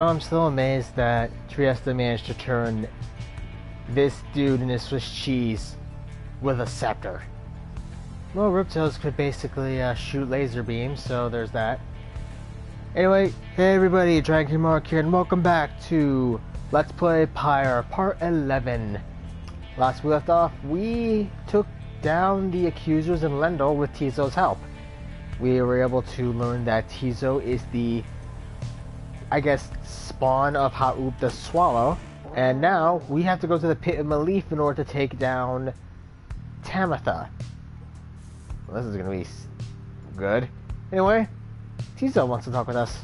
I'm still amazed that Trieste managed to turn this dude into Swiss cheese with a scepter. Well, Riptails could basically shoot laser beams, so there's that. Anyway, hey everybody, Dragon Mark here, and welcome back to Let's Play Pyre, Part 11. Last we left off, we took down the accusers in Lendl with Tizo's help. We were able to learn that Tizo is the, I guess, spawn of Ha'ub the Swallow, and now we have to go to the Pit of Milithe in order to take down Tamitha. Well, this is gonna be good. Anyway, Tizo wants to talk with us.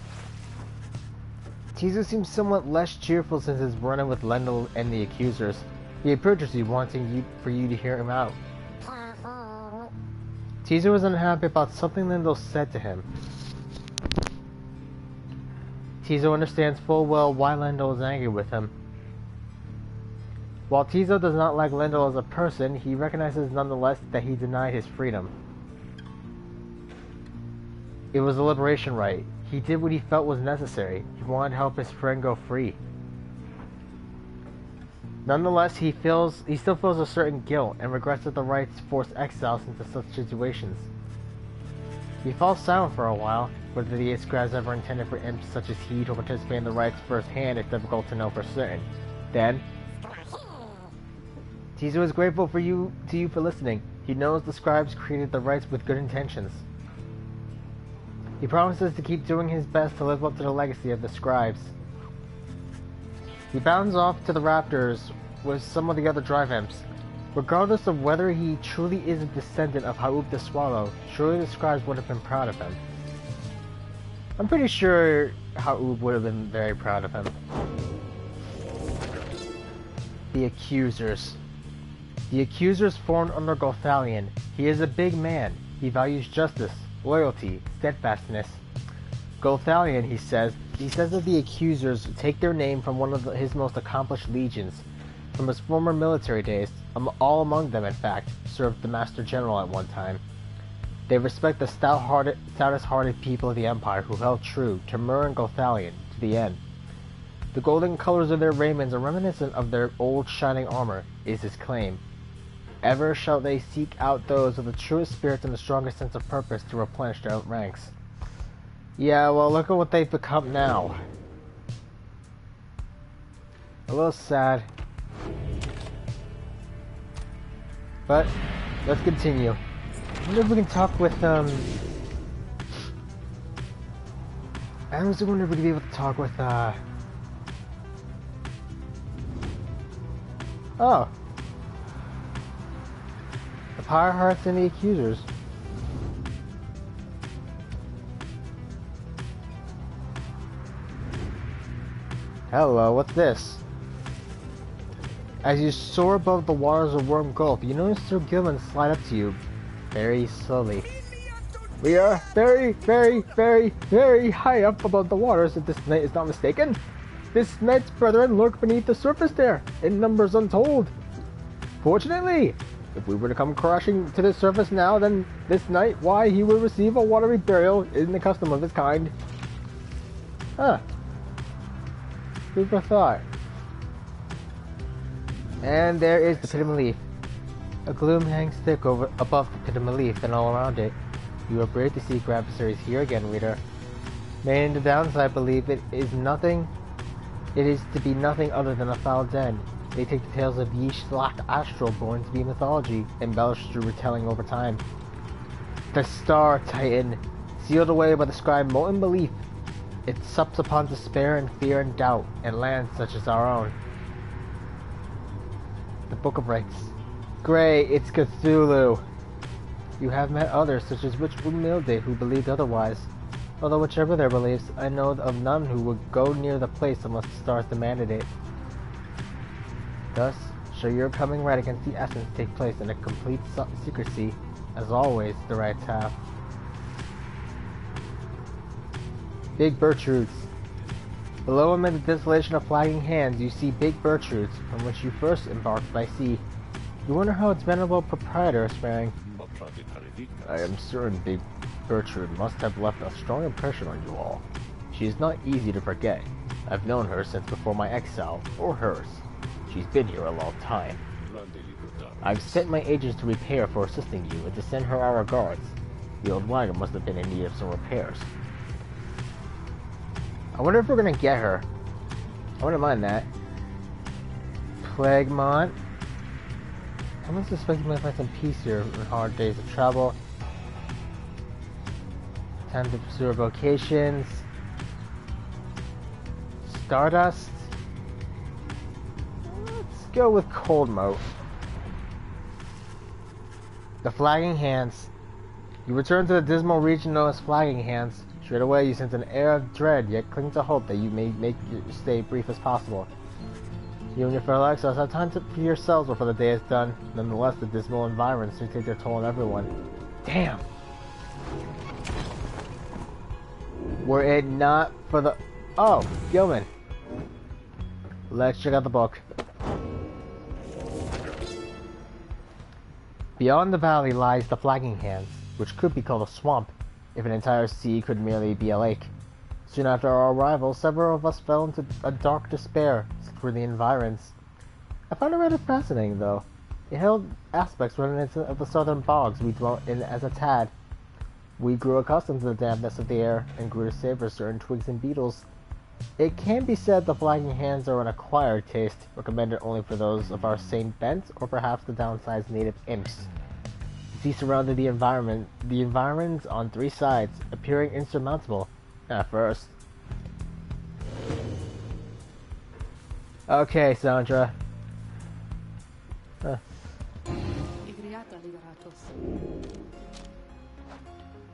Tizo seems somewhat less cheerful since his run-in with Lendl and the accusers. He approaches you, wanting for you to hear him out. Tizo was unhappy about something Lendl said to him. Tizo understands full well why Lendl is angry with him. While Tizo does not like Lendl as a person, he recognizes nonetheless that he denied his freedom. It was a liberation rite. He did what he felt was necessary. He wanted to help his friend go free. Nonetheless, he still feels a certain guilt and regrets that the rites force exiles into such situations. He falls silent for a while. Whether the scribes ever intended for imps such as he to participate in the rites firsthand is difficult to know for certain. Then, Tizo is grateful to you for listening. He knows the scribes created the rites with good intentions. He promises to keep doing his best to live up to the legacy of the scribes. He bounds off to the Raptors with some of the other drive imps. Regardless of whether he truly is a descendant of Ha'ub the Swallow, surely the scribes would have been proud of him. I'm pretty sure Ha'ub would have been very proud of him. The Accusers. The Accusers formed under Gothalion. He is a big man. He values justice, loyalty, steadfastness. Gothalion, he says that the Accusers take their name from one of his most accomplished legions. From his former military days, all among them, in fact, served the Master General at one time. They respect the stoutest-hearted people of the Empire who held true to Mur and Gothalion to the end. The golden colors of their raiments are reminiscent of their old shining armor, is his claim. Ever shall they seek out those of the truest spirits and the strongest sense of purpose to replenish their ranks. Yeah, well, look at what they've become now. A little sad. But, let's continue. I wonder if we can talk with, I also wonder if we can be able to talk with, oh. The Pyre Hearts and the Accusers. Hello, what's this? As you soar above the waters of Worm Gulf, you notice Sir Gilman slide up to you, very slowly. We are very, very, very, very high up above the waters, if this knight is not mistaken. This knight's brethren lurk beneath the surface there, in numbers untold. Fortunately, if we were to come crashing to the surface now, then this night, why, he will receive a watery burial in the custom of his kind. Huh. Who'd have thought? And there is the Pit of Milithe. A gloom hangs thick above the Pit of Milithe and all around it. You are brave to see your adversaries here again, reader. May in the downside, I believe it is to be nothing other than a foul den. They take the tales of Yishlak Astralborn to be mythology, embellished through retelling over time. The Star Titan, sealed away by the scribe molten belief, it sups upon despair and fear and doubt, and lands such as our own. The Book of Rites. Great, it's Cthulhu. You have met others, such as Pit of Milithe, who believed otherwise. Although whichever their beliefs, I know of none who would go near the place unless the stars demanded it. Thus, shall your coming right against the essence take place in a complete secrecy, as always the rites have. Big birch roots. Below amid the desolation of flagging hands, you see big birch roots, from which you first embarked by sea. You wonder how its venerable proprietor is faring. I am certain Big Birchroot must have left a strong impression on you all. She is not easy to forget. I've known her since before my exile, or hers. She's been here a long time. I've sent my agents to repay her for assisting you and to send her our regards. The old wagon must have been in need of some repairs. I wonder if we're gonna get her. I wouldn't mind that. Plaguemont. I must suspect you might find some peace here in hard days of travel. Time to pursue our vocations. Stardust. Let's go with Cold Moat. The Flagging Hands. You return to the dismal region known as Flagging Hands. Straight away, you sense an air of dread, yet cling to hope that you may make your stay brief as possible. You and your fellow exiles have time for yourselves before the day is done. Nonetheless, the dismal environment soon take their toll on everyone. Damn! Were it not for the... Oh, Gilman. Let's check out the book. Beyond the valley lies the Flagging Hands, which could be called a swamp, if an entire sea could merely be a lake. Soon after our arrival, several of us fell into a dark despair through the environs. I found it rather fascinating, though. It held aspects reminiscent of the southern bogs we dwelt in as a tad. We grew accustomed to the dampness of the air, and grew to savor certain twigs and beetles. It can be said the Flagging Hands are an acquired taste, recommended only for those of our same bent, or perhaps the downsized native imps. The sea surrounded the environs on three sides, appearing insurmountable at first. Okay, Sandra.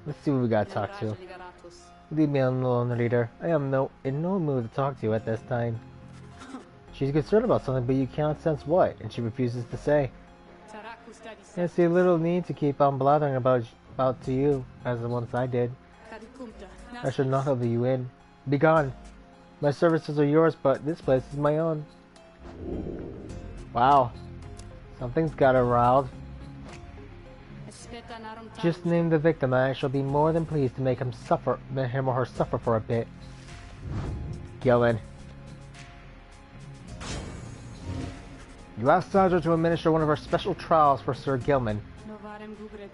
Let's see what we gotta talk to. Leave me alone, reader. I am in no mood to talk to you at this time. She's concerned about something, but you cannot sense what, and she refuses to say. I see little need to keep on blathering about to you, as once I did. I should not have you in. Begone! My services are yours, but this place is my own. Wow. Something's got her riled. Just name the victim, and I shall be more than pleased to make him or her suffer for a bit. Gilman. You asked Sandra to administer one of her special trials for Sir Gilman.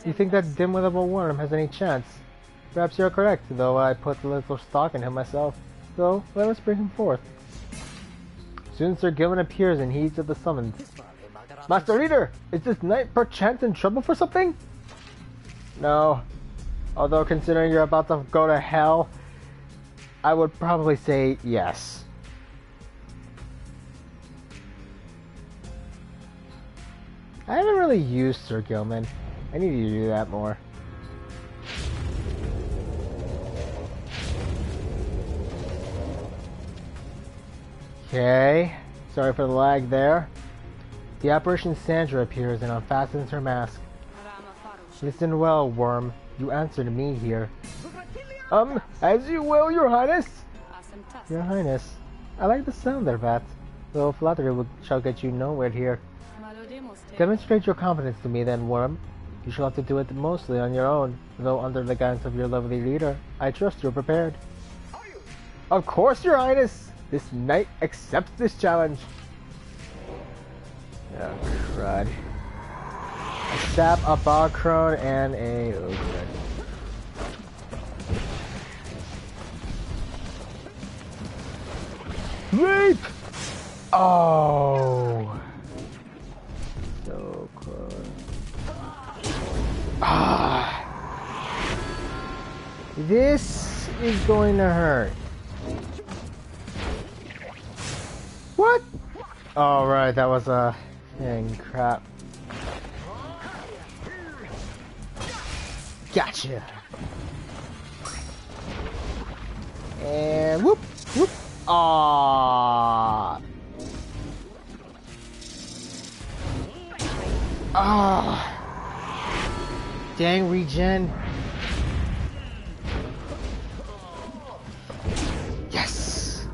You think that dimwit of a worm has any chance? Perhaps you're correct, though I put little stock in him myself. So, let us bring him forth. Soon Sir Gilman appears and heeds of the summons. Master Reader, is this knight perchance in trouble for something? No. Although considering you're about to go to hell, I would probably say yes. I haven't really used Sir Gilman. I need to do that more. Okay. Sorry for the lag there. The apparition Sandra appears and unfastens her mask. Listen well, worm. You answered me here. As you will, Your Highness. Your Highness. I like the sound of that. Though flattery shall get you nowhere here. Demonstrate your confidence to me then, worm. You shall have to do it mostly on your own, though under the guidance of your lovely leader. I trust you're prepared. Of course, Your Highness! This knight accepts this challenge. Oh, crud. A sap, a barcrone, and a... Oh, crud. Rape! Oh! So close. Ah! This is going to hurt. What? Oh, right, that was a... Dang crap. Gotcha! And whoop! Whoop! Aww! Ah! Dang regen! Yes!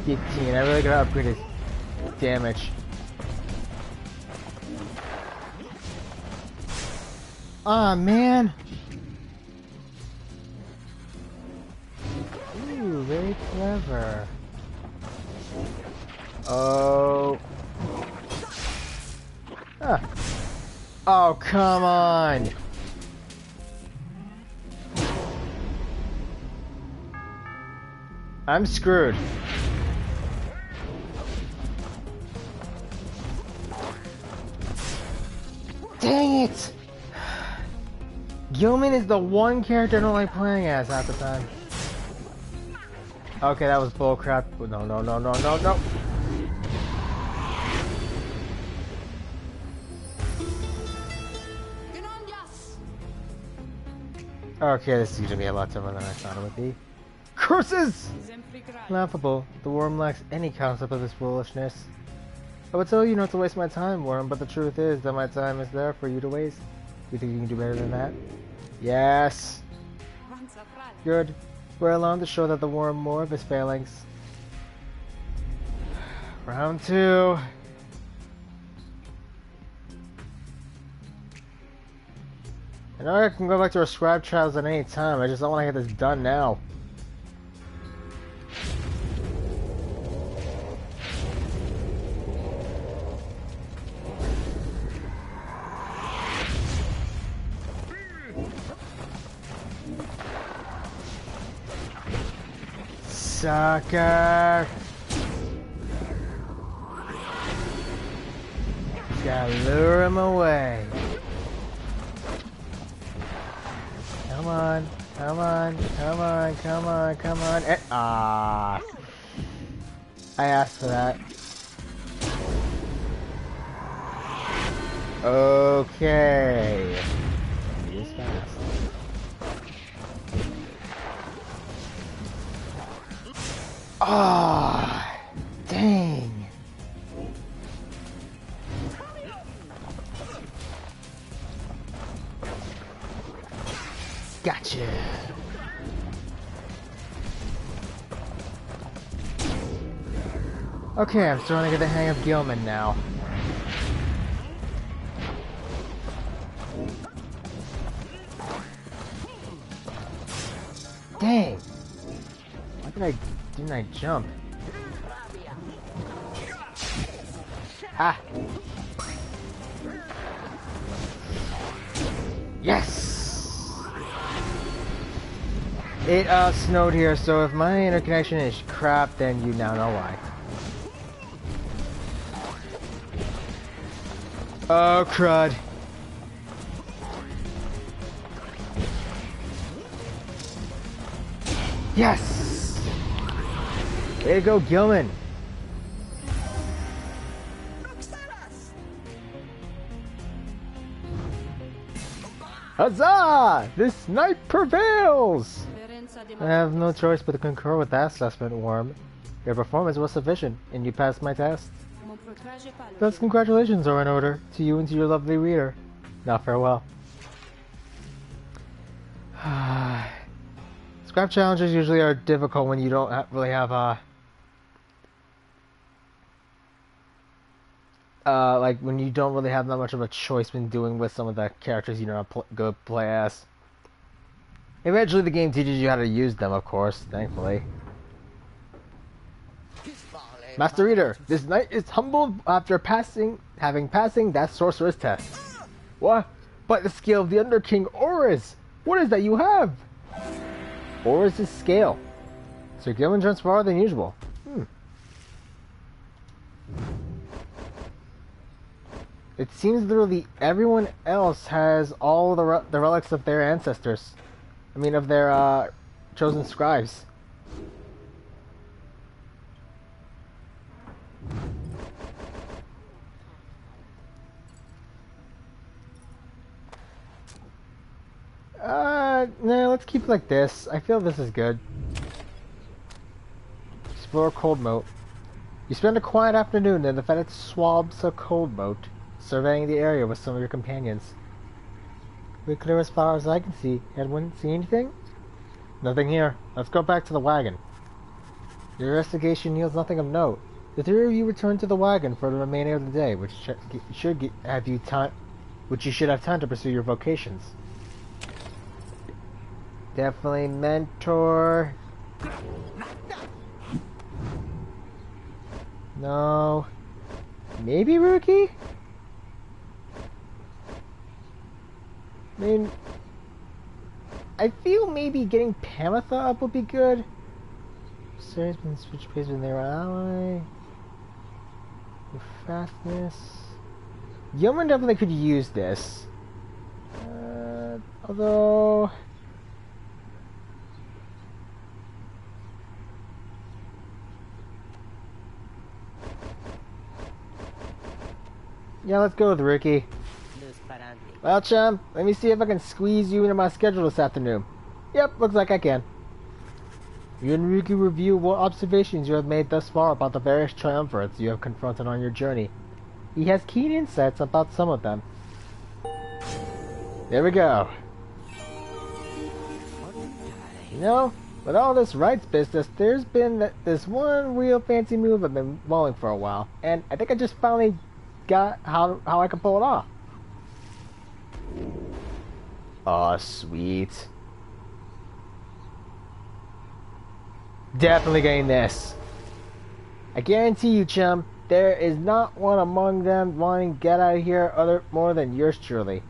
15. I really gotta upgrade his damage. Ah, man! Ooh, very clever. Oh. Ah. Oh, come on. I'm screwed. Dang it! Gilman is the one character I don't like playing as half the time. Okay, that was bullcrap. No, no, no, no, no, no. Okay, this is gonna be a lot tougher than I thought it would be. Curses! Laughable. The worm lacks any concept of this foolishness. I would tell you not to waste my time, worm, but the truth is that my time is there for you to waste. You think you can do better than that? Yes! Good. We're allowed to show that the worm more of his failings. Round 2. I know I can go back to our scribe trials at any time, I just don't want to get this done now. Sucker! Gotta lure him away. Come on, come on, come on, come on, come on. Ah! I asked for that. Okay. He's fast. Ah! Dang. Gotcha. Okay, I'm starting to get the hang of Gilman now. Dang! Why didn't I jump? Ha! Yes! It snowed here, so if my interconnection is crap, then you now know why. Oh, crud. Yes! Way to go, Gilman! Huzzah! This night prevails! I have no choice but to concur with that assessment, Worm. Your performance was sufficient, and you passed my test. Thus, congratulations are in order to you and to your lovely reader. Now farewell. Scrap challenges usually are difficult when you don't really have like when you don't really have that much of a choice when doing with some of the characters you know go play as. Eventually the game teaches you how to use them, of course, thankfully. Master Reader, this knight is humbled after having passing that sorcerer's test. What? But the scale of the Under King Oris! What is that you have? Oris' scale. Sir Gilman jumps farther than usual. It seems literally everyone else has all the relics of their ancestors. I mean, of their chosen scribes. No, let's keep it like this. I feel this is good. Explore Cold Moat. You spend a quiet afternoon in the fetid swamps of Cold Moat, surveying the area with some of your companions. We're clear as far as I can see. Anyone see anything? Nothing here. Let's go back to the wagon. Your investigation yields nothing of note. The three of you return to the wagon for the remainder of the day, which should you should have time to pursue your vocations. Definitely mentor. No. Maybe Rookie? I mean, I feel maybe getting Pamitha up would be good. Series been switch pace when they were ally. Your fastness. Yeoman definitely could use this. Although... yeah, let's go with Ricky. Well, chum, let me see if I can squeeze you into my schedule this afternoon. Yep, looks like I can. You and Ricky review what observations you have made thus far about the various triumvirates you have confronted on your journey. He has keen insights about some of them. There we go. You know, with all this rights business, there's been this one real fancy move I've been mulling for a while, and I think I just finally got how I can pull it off. Aw, sweet. Definitely getting this. I guarantee you, chum, there is not one among them wanting to get out of here more than yours truly.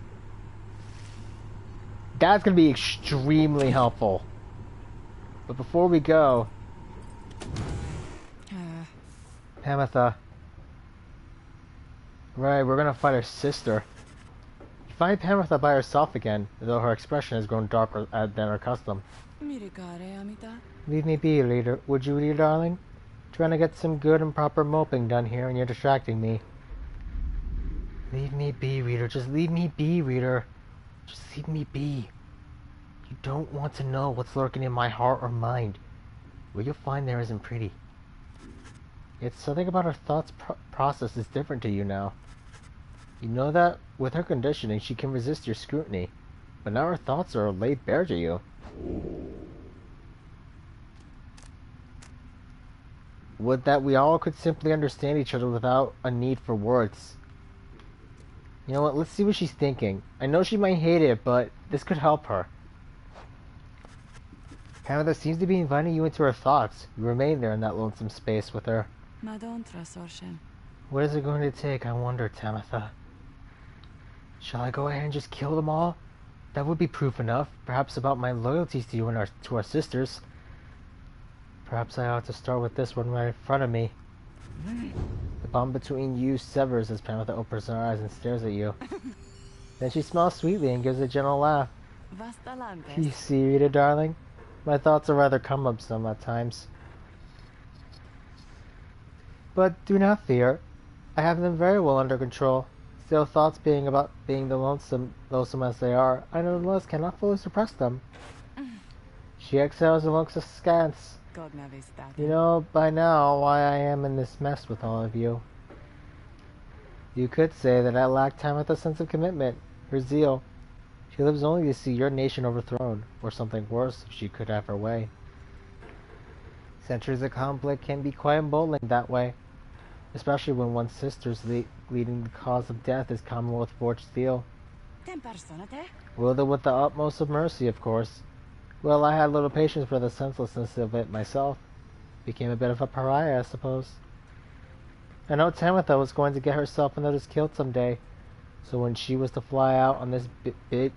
That's going to be extremely helpful. But before we go... Pamitha. Right, we're going to fight her sister. You find Pamitha by herself again, though her expression has grown darker than her custom. Leave me be, leader. Would you, dear darling? Trying to get some good and proper moping done here, and you're distracting me. Leave me be, reader. Just leave me be, reader. Just leave me be. You don't want to know what's lurking in my heart or mind. What you'll find there isn't pretty. Yet something about her thoughts process is different to you now. You know that with her conditioning, she can resist your scrutiny, but now her thoughts are laid bare to you. Would that we all could simply understand each other without a need for words. You know what, let's see what she's thinking. I know she might hate it, but this could help her. Pamitha seems to be inviting you into her thoughts. You remain there in that lonesome space with her. What is it going to take, I wonder, Tamitha? Shall I go ahead and just kill them all? That would be proof enough, perhaps about my loyalties to you and to our sisters. Perhaps I ought to start with this one right in front of me. The bond between you severs as Pamitha opens her eyes and stares at you. Then she smiles sweetly and gives a gentle laugh. You see, Rita, darling? My thoughts are rather cumbersome at times. But do not fear. I have them very well under control. Still, thoughts being the lonesome as they are, I nonetheless cannot fully suppress them. She exhales and looks askance. You know by now why I am in this mess with all of you. You could say that I lack time with a sense of commitment, her zeal. She lives only to see your nation overthrown, or something worse if she could have her way. Centuries of conflict can be quite emboldening that way, especially when one's sister's leading the cause of death is Commonwealth forged steel. Wielded with the utmost of mercy, of course. Well, I had little patience for the senselessness of it myself. Became a bit of a pariah, I suppose. I know Tamitha was going to get herself and others killed someday, so when she was to fly out on this big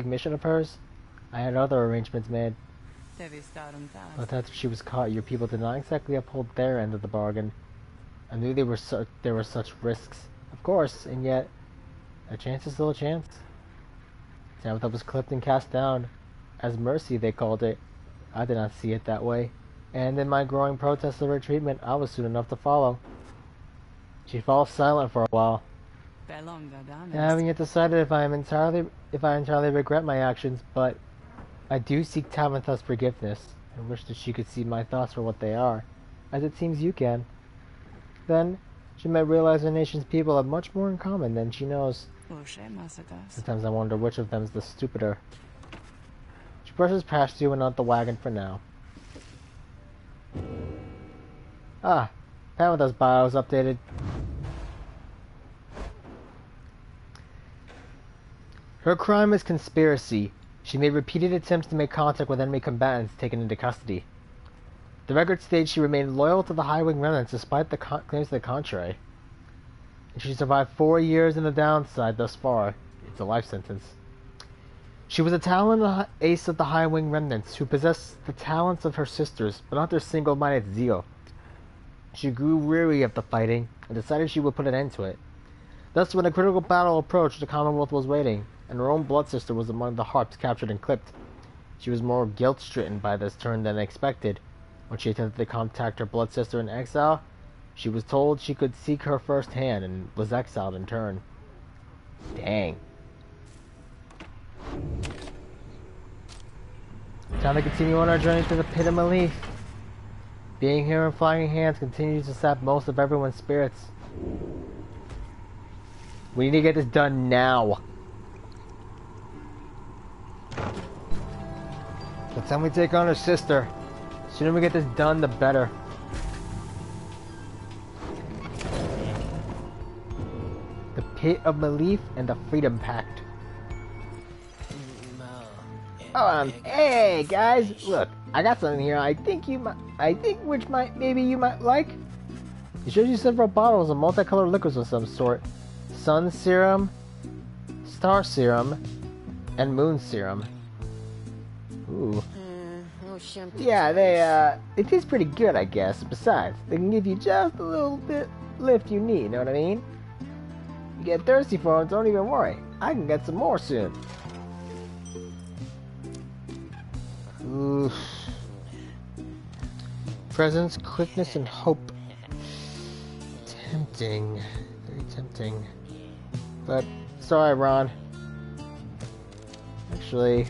mission of hers, I had other arrangements made. But after she was caught, your people did not exactly uphold their end of the bargain. I knew there were such risks, of course, and yet a chance is still a chance. Tamitha was clipped and cast down. As mercy, they called it. I did not see it that way, and in my growing protest of her treatment, I was soon enough to follow. She falls silent for a while. I haven't yet decided if I entirely regret my actions, but I do seek Tamitha's forgiveness, and wish that she could see my thoughts for what they are, as it seems you can. Then, she might realize her nation's people have much more in common than she knows. Sometimes I wonder which of them is the stupider. She brushes past you and out the wagon for now. Ah, Pamitha's bio is updated. Her crime is conspiracy. She made repeated attempts to make contact with enemy combatants taken into custody. The record states she remained loyal to the High-Wing remnants despite the claims to the contrary. And she survived 4 years in the downside thus far. It's a life sentence. She was a talented ace of the High-Wing remnants who possessed the talents of her sisters, but not their single-minded zeal. She grew weary of the fighting and decided she would put an end to it. Thus, when a critical battle approached, the Commonwealth was waiting, and her own blood sister was among the harps captured and clipped. She was more guilt-stricken by this turn than expected. When she attempted to contact her blood sister in exile, she was told she could seek her firsthand and was exiled in turn. Dang. Time to continue on our journey to the Pit of Milithe. Being here in Flying Hands continues to sap most of everyone's spirits. We need to get this done now. The time we take on her sister. The sooner we get this done, the better. The Pit of Milithe and the Freedom Pact. Hey guys, look, I got something here. Maybe you might like. It shows you several bottles of multicolored liquids of some sort: sun serum, star serum, and moon serum. Ooh. Yeah, they taste pretty good, I guess. Besides, they can give you just a little bit lift you need. Know what I mean? You get thirsty for them, don't even worry. I can get some more soon. Oof. Presence, quickness, and hope. Tempting. Very tempting. But, sorry, Ron. Actually...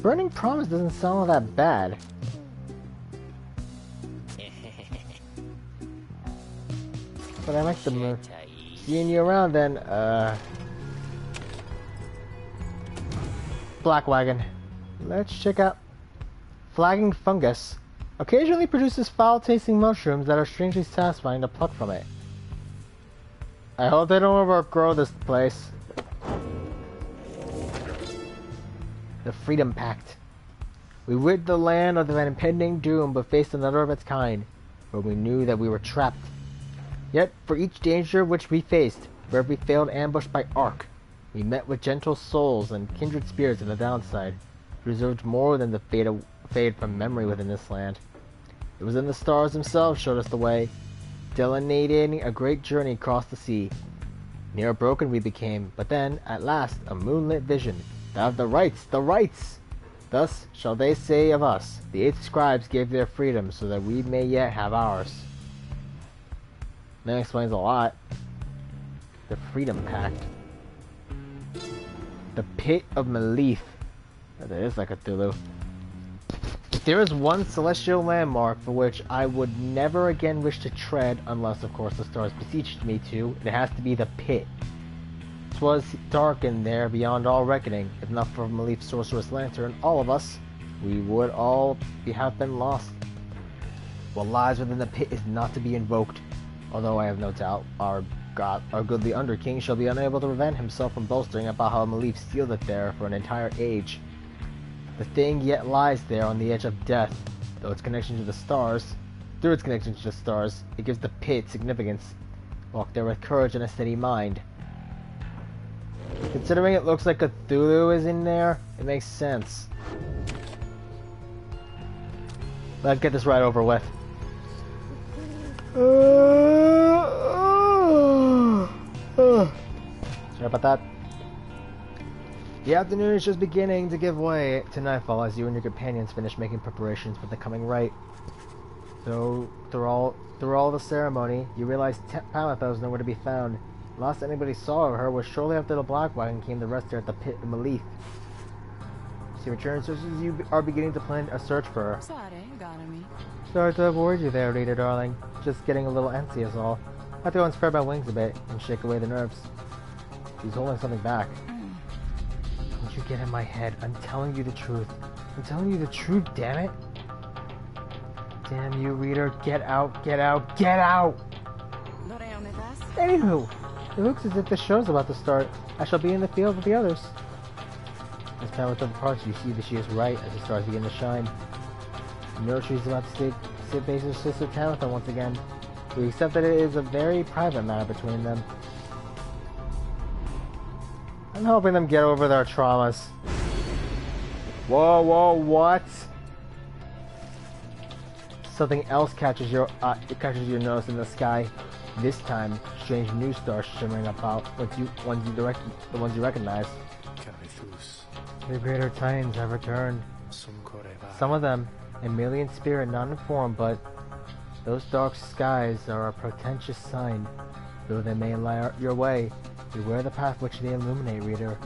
Burning Promise doesn't sound all that bad. But I like the moon. Seeing you around then, Black Wagon. Let's check out Flagging Fungus. Occasionally produces foul-tasting mushrooms that are strangely satisfying to pluck from it. I hope they don't overgrow this place. The Freedom Pact. We rid the land of an impending doom, but faced another of its kind, where we knew that we were trapped. Yet, for each danger which we faced, for every failed ambush by Ark, we met with gentle souls and kindred spirits in the downside, who deserved more than the fade from memory within this land. It was in the stars themselves showed us the way, delineating a great journey across the sea. Near broken we became, but then, at last, a moonlit vision. Have the rights! Thus shall they say of us, the 8 scribes gave their freedom so that we may yet have ours. That explains a lot. The Freedom Pact. The Pit of Milithe. That is like a Cthulhu. There is one celestial landmark for which I would never again wish to tread, unless of course the stars beseeched me to. It has to be the Pit. 'Twas dark in there beyond all reckoning. If not for Malithe's sorceress lantern, all of us, we would all have been lost. What lies within the pit is not to be invoked, although I have no doubt our goodly Underking shall be unable to prevent himself from boasting about how Milithe sealed it there for an entire age. The thing yet lies there on the edge of death, though its connection to the stars. Through its connection to the stars, it gives the pit significance. Walk there with courage and a steady mind. Considering it looks like Cthulhu is in there, it makes sense. Let's get this right over with. Sorry about that. The afternoon is just beginning to give way to nightfall as you and your companions finish making preparations for the coming rite. Though through all the ceremony, you realize Pamitha is nowhere to be found. Last anybody saw of her was shortly after the Black Wagon came to rest her at the Pit of Milithe. She returns just as you are beginning to plan a search for her. Sorry to avoid you there, Rita darling. Just getting a little antsy is all. I have to go and spread my wings a bit and shake away the nerves. She's holding something back. Don't you get in my head. I'm telling you the truth. I'm telling you the truth, damn it. Damn you, reader. Get out, get out, get out! Anywho, it looks as if the show's about to start. I shall be in the field with the others. As Pamitha departs, you see that she is right as the stars begin to shine. Military is about to sit base with Sister Tamitha once again. We accept that it is a very private matter between them. I'm helping them get over their traumas. Whoa, whoa, what? Something else catches your nose in the sky. This time, strange new stars shimmering about the ones you recognize. The greater titans have returned. Some of them, and merely in spirit, not in form, but those dark skies are a portentous sign. Though they may lie your way, beware the path which they illuminate, reader.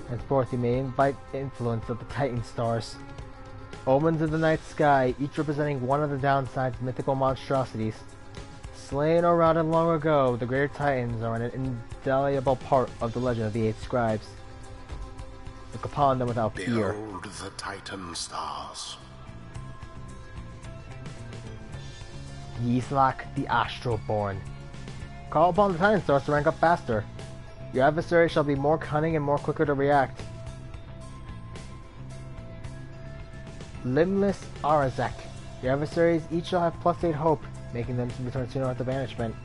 Henceforth, you may invite influence of the Titan stars. Omens of the night sky, each representing one of the downside's mythical monstrosities. Slain or routed long ago, the greater Titans are an indelible part of the legend of the 8 scribes. Look upon them without fear. Behold the Titan stars. Yislak the Astral-born. Call upon the Titan stars to rank up faster. Your adversary shall be more cunning and more quicker to react. Limbless Arazek. Your adversaries each shall have +8 hope, making them return sooner after banishment.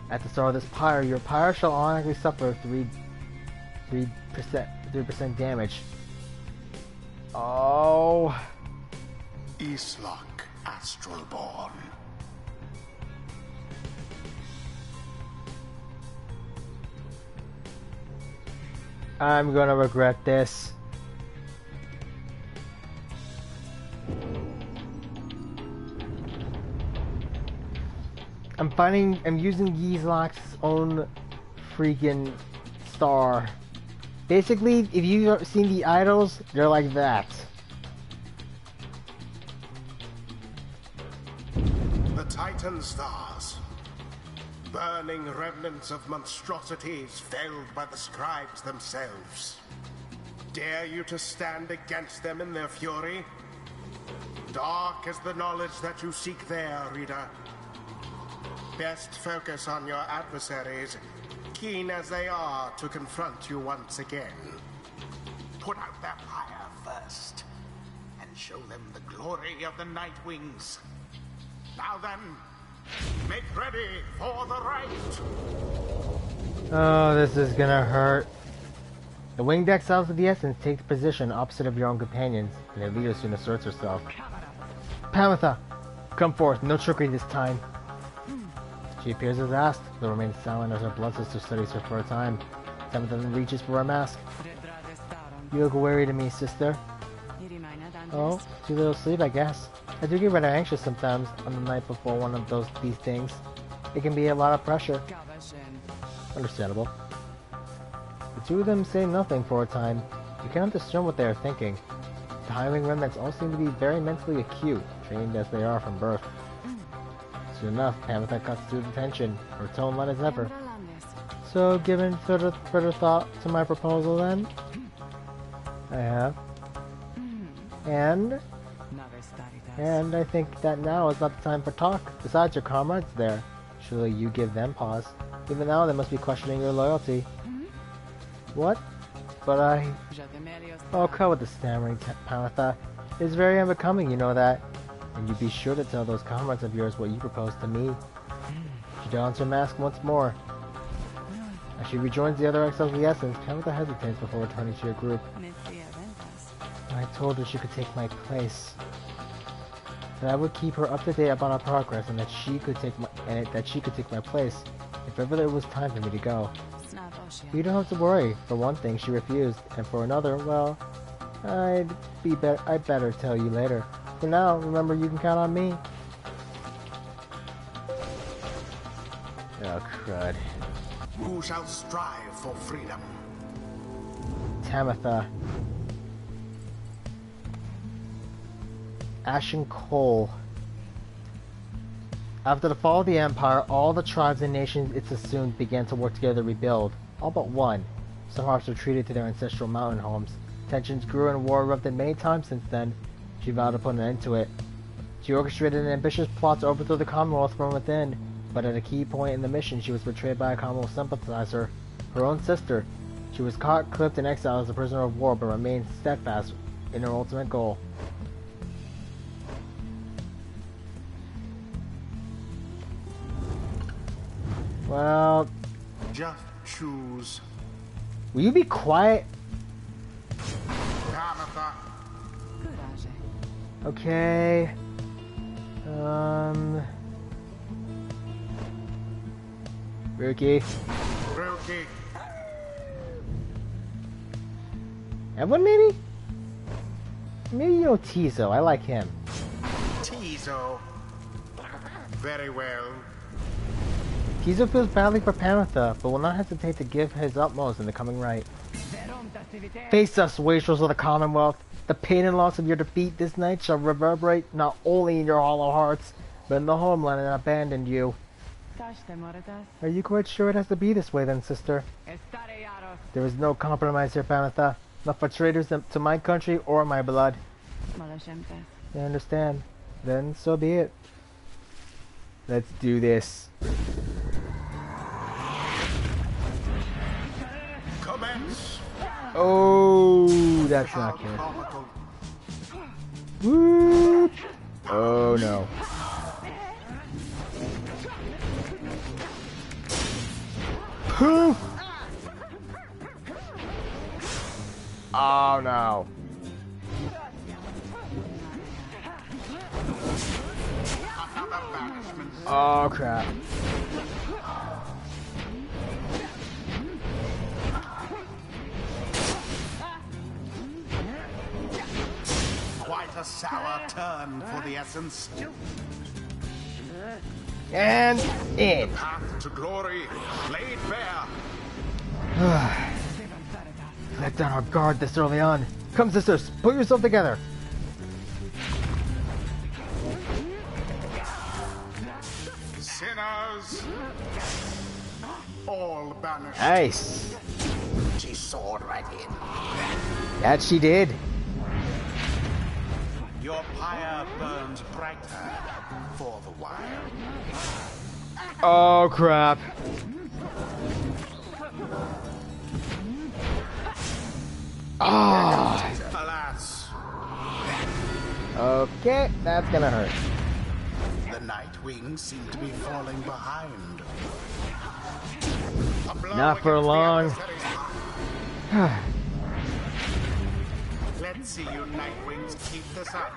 At the start of this pyre, your pyre shall automatically suffer 3% damage. Oh. Islak Astral-born. I'm gonna regret this. I'm using Yislak's own freaking star. Basically, if you've seen the idols, they're like that. The Titan stars. Burning remnants of monstrosities felled by the scribes themselves. Dare you to stand against them in their fury? Dark is the knowledge that you seek there, reader. Best focus on your adversaries, keen as they are to confront you once again. Put out their fire first, and show them the glory of the Night Wings. Now then, make ready for the right! Oh, this is gonna hurt. The winged exiles of the Essence take the position opposite of your own companions, and their leader soon asserts herself. Pamitha, come forth, no trickery this time. She appears as asked, though remains silent as her blood sister studies her for a time. Tamitha then reaches for her mask. You look weary to me, sister. Oh, too little sleep, I guess. I do get rather anxious sometimes on the night before one of these things. It can be a lot of pressure. Understandable. The two of them say nothing for a time. You cannot discern what they are thinking. The hireling remnants all seem to be very mentally acute, trained as they are from birth. Soon enough, Pamitha cuts through the tension, her tone light as ever. So, given further thought to my proposal then? I have. And I think that now is not the time for talk. Besides, your comrades there. Surely you give them pause. Even now they must be questioning your loyalty. What? But I... Oh, cut with the stammering, Pamitha. It is very unbecoming, you know that. And you be sure to tell those comrades of yours what you proposed to me. She dons her mask once more. As she rejoins the other exiles of the Essence, Tamitha hesitates before returning to your group. I told her she could take my place. That I would keep her up to date about our progress, and that she could take my place if ever there was time for me to go. You don't have to worry. For one thing, she refused, and for another, well, I'd better tell you later. For now, remember you can count on me. Oh, crud. Who shall strive for freedom? Tamitha. Ashen Coal. After the fall of the Empire, all the tribes and nations it assumed began to work together to rebuild. All but one. Some hearts retreated to their ancestral mountain homes. Tensions grew and war erupted many times since then. She vowed to put an end to it. She orchestrated an ambitious plot to overthrow the Commonwealth from within, but at a key point in the mission she was betrayed by a Commonwealth sympathizer, her own sister. She was caught, clipped, and exiled as a prisoner of war, but remained steadfast in her ultimate goal. Well... Just choose. Will you be quiet? Tamitha. Okay... Rookie. Rookie. Evelyn, maybe? Maybe, you know, Tizo. I like him. Tizo. Very well. Tizo feels badly for Pamitha, but will not hesitate to give his utmost in the coming right. Face us, wastrels of the Commonwealth. The pain and loss of your defeat this night shall reverberate not only in your hollow hearts, but in the homeland that abandoned you. Are you quite sure it has to be this way then, sister? There is no compromise here, Pamitha. Not for traitors to my country or my blood. I understand. Then so be it. Let's do this. Commence. Oh, that's not good. Whoop. Oh no. Poof. Oh no. Oh crap. Quite a sour turn for the essence. And in. The path to glory laid bare. Let down our guard this early on. Come, sisters, put yourself together. Sinners, all banished. Nice. She soared right in. That she did. Your pyre burns brighter for the while. Oh crap. Ah. Alas. Okay, that's gonna hurt. The night wings seem to be falling behind. Not for long. Let's see you night wings keep this up.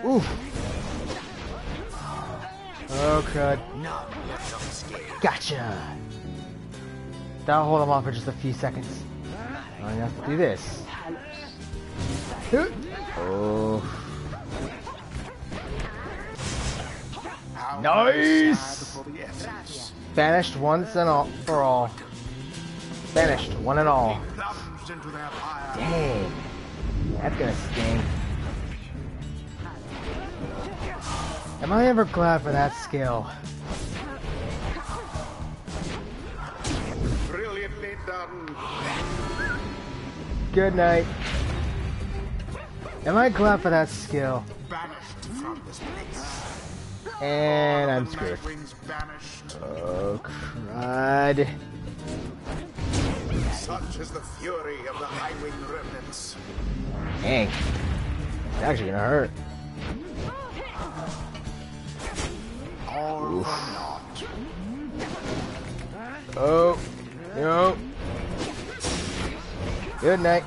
Oof. Oh crud. Gotcha. That'll hold him off for just a few seconds. I have to do this. Oh. Nice! Banished once and all for all. Banished one and all. Dang. That's gonna sting. Am I ever glad for that skill? Brilliantly done. Good night. Am I glad for that skill? Banished from this place. And I'm screwed. Banished. Oh, crud. Such is the fury of the high-wing remnants. Dang. It's actually gonna hurt. All for naught. Oh. No. Good night.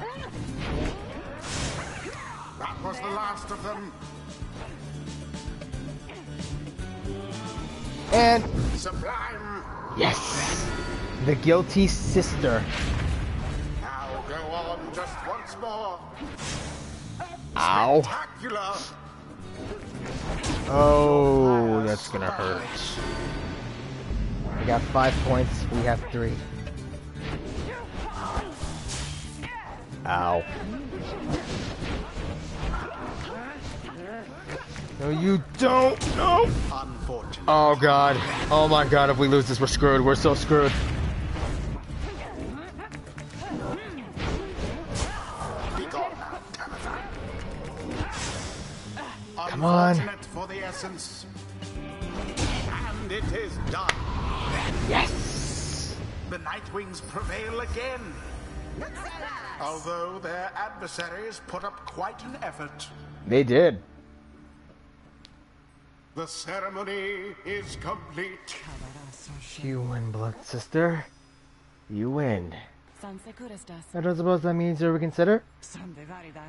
That was the last of them. And Sublime. yes, the guilty sister. Now go on just once more. Ow. Spectacular. Oh, that's gonna hurt. We got 5 points. We have 3. Ow. No, you don't. No. Unfortunate. Oh god. Oh my god. If we lose this, we're screwed. We're so screwed. Come on. Unfortunate for the essence. And it is done. Yes! The Nightwings prevail again. Although their adversaries put up quite an effort. They did. The ceremony is complete. You win, blood sister. You win. I don't suppose that means you reconsider?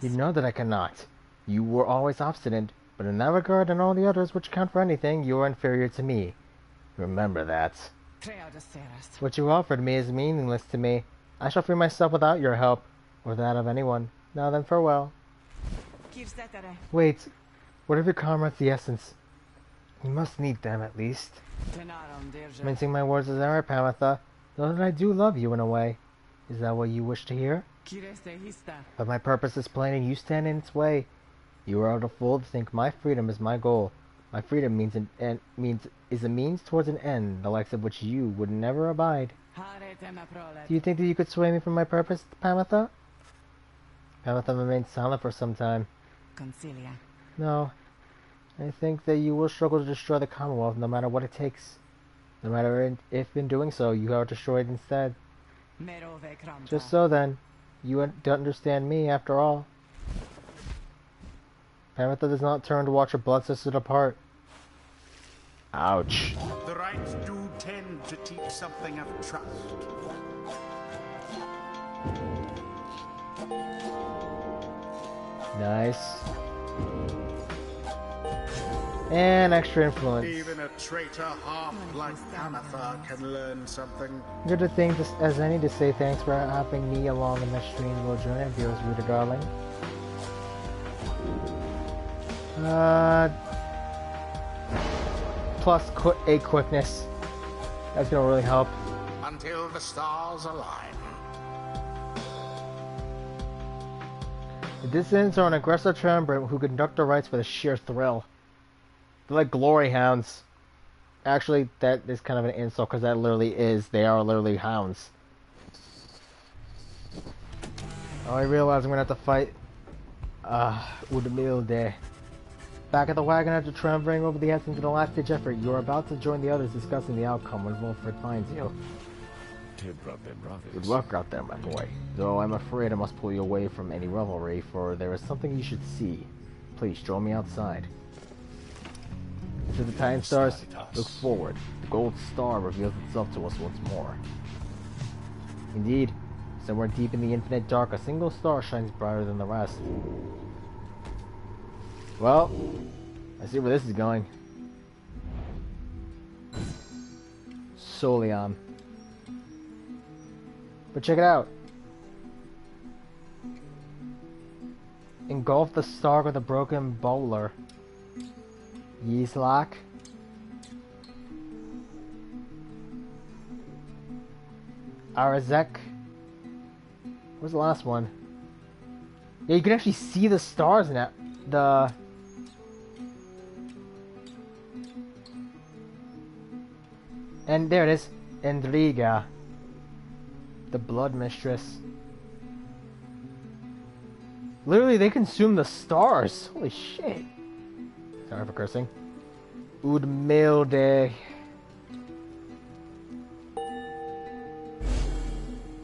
You know that I cannot. You were always obstinate, but in that regard and all the others which count for anything, you are inferior to me. Remember that. What you offered me is meaningless to me. I shall free myself without your help, or that of anyone. Now then, farewell. Wait, what of your comrades, the essence? You must need them, at least. Mincing my words is error, Pamitha. Know that I do love you in a way. Is that what you wish to hear? But my purpose is plain and you stand in its way. You are a fool to think my freedom is my goal. My freedom is a means towards an end, the likes of which you would never abide. Do you think that you could sway me from my purpose, Pamitha? Pamitha remained silent for some time. No. I think that you will struggle to destroy the Commonwealth no matter what it takes. No matter if in doing so you are destroyed instead. Just so then, you don't understand me after all. Tamitha does not turn to watch her blood sister depart. Ouch. The rites do tend to teach something of trust. Nice. And extra influence. Even a traitor half like Tamitha can learn something. Good to think as any to say thanks for helping me along in this strange little journey of yours, Rita darling. Plus a quickness. That's gonna really help. Until the stars align. The dissidents are an aggressive triumvirate who conduct the rites for the sheer thrill. They're like glory hounds. Actually, that is kind of an insult because that literally is. They are literally hounds. Oh, I realize I'm gonna have to fight Milithe. Back at the wagon after triumphing over the essence of the last ditch effort, you are about to join the others discussing the outcome when Wilfred finds you. Good luck out there, my boy. Though I'm afraid I must pull you away from any revelry, for there is something you should see. Please join me outside. To the Titan Stars, look forward. The gold star reveals itself to us once more. Indeed, somewhere deep in the infinite dark, a single star shines brighter than the rest. Well, I see where this is going. Solion. But check it out. Engulf the star with a broken bowler. Yizlak. Arazek. What's the last one? Yeah, you can actually see the stars in that. And there it is. Endriga. The Blood Mistress. Literally, they consume the stars. Holy shit. Sorry for cursing. Milithe.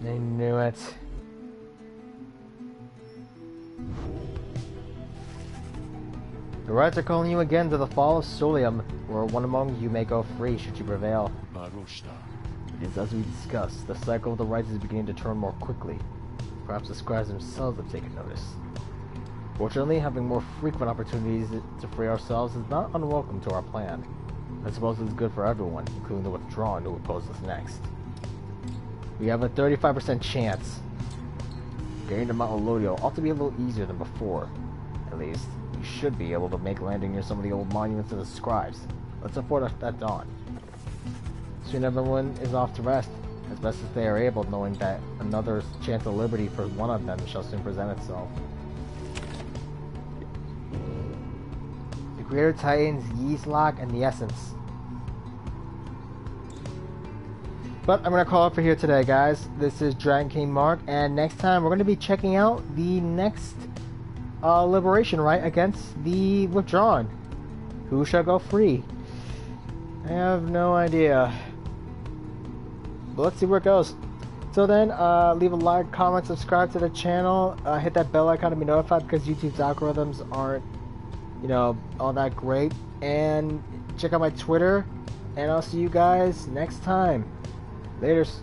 I knew it. The rites are calling you again to the fall of Solium, where one among you may go free should you prevail. It is as we discussed, the cycle of the rites is beginning to turn more quickly. Perhaps the scribes themselves have taken notice. Fortunately, having more frequent opportunities to free ourselves is not unwelcome to our plan. I suppose it is good for everyone, including the withdrawn who oppose us next. We have a 35% chance. Getting to Mount Elodio ought to be a little easier than before. At least, we should be able to make landing near some of the old monuments of the scribes. Let's afford us that dawn. Soon everyone is off to rest, as best as they are able, knowing that another chance of liberty for one of them shall soon present itself. The Greater Titans, Yizlak, and the Essence. But I'm going to call it for here today, guys. This is Dragon King Mark, and next time we're going to be checking out the next liberation right against the withdrawn. Who shall go free? I have no idea. But let's see where it goes. So then, leave a like, comment, subscribe to the channel, hit that bell icon to be notified because YouTube's algorithms aren't, you know, all that great. And check out my Twitter, and I'll see you guys next time. Laters.